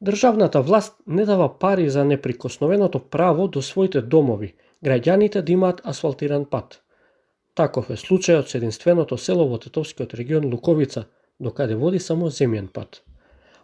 Државната власт не дава пари за неприкосновеното право до своите домови, граѓаните да имаат асфалтиран пат. Таков е случајот со единственото село во Тетовскиот регион Луковица, докаде води само земјен пат.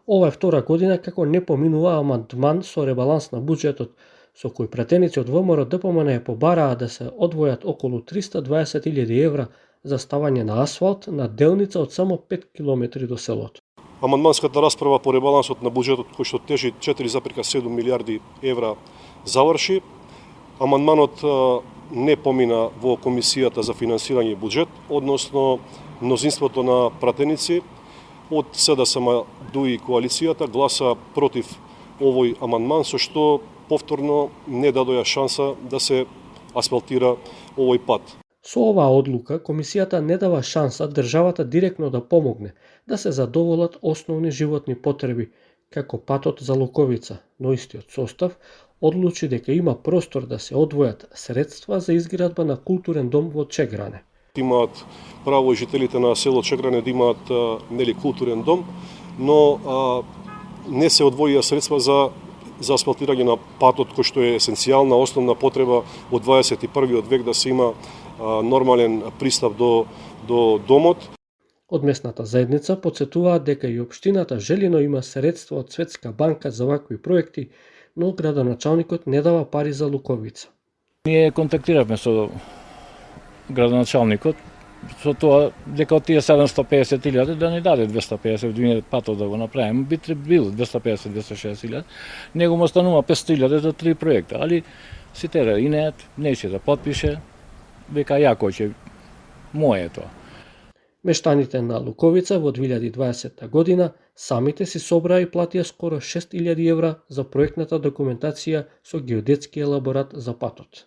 Ова е втора година како не поминува амандман со ребаланс на буџетот, со кој пратеници од ВМРО ДПМН побараа да се одвојат околу 320.000 евра за ставање на асфалт на делница од само 5 километри до селото. Амандманската расправа по ребалансот на буџетот, кој што тежи 4,7 милиарди евра, заврши. Амандманот не помина во Комисијата за финансирање и буџет, односно мнозинството на пратеници од СДСМ и коалицијата гласа против овој амандман, со што повторно не дадоја шанса да се асфалтира овој пат. Со оваа одлука, Комисијата не дава шанса државата директно да помогне да се задоволат основни животни потреби, како патот за Луковица, но истиот состав одлучи дека има простор да се одвојат средства за изградба на културен дом во Чегране. Имаат право и жителите на село Чегране да имаат културен дом, но не се одвоија средства за асфалтирање на патот, кој што е есенцијална основна потреба од 21. век да се има нормален пристап до домот. Од местната заедница потсетуваат дека и општината Желино има средства од Светска банка за вакви проекти, но градоначалникот не дава пари за Луковица. Ние контактиравме со градоначалникот со тоа дека од тие 750.000 да ни даде 250 патот да го направиме, би бил 250-260.000, него му останува 500.000 за 3 проекта, али си тера инеет, нече да потпише, века јако ќе мое тоа. Мештаните на Луковица во 2020 година самите си собраа и платија скоро 6.000 евра за проектната документација со геодетски елаборат за патот.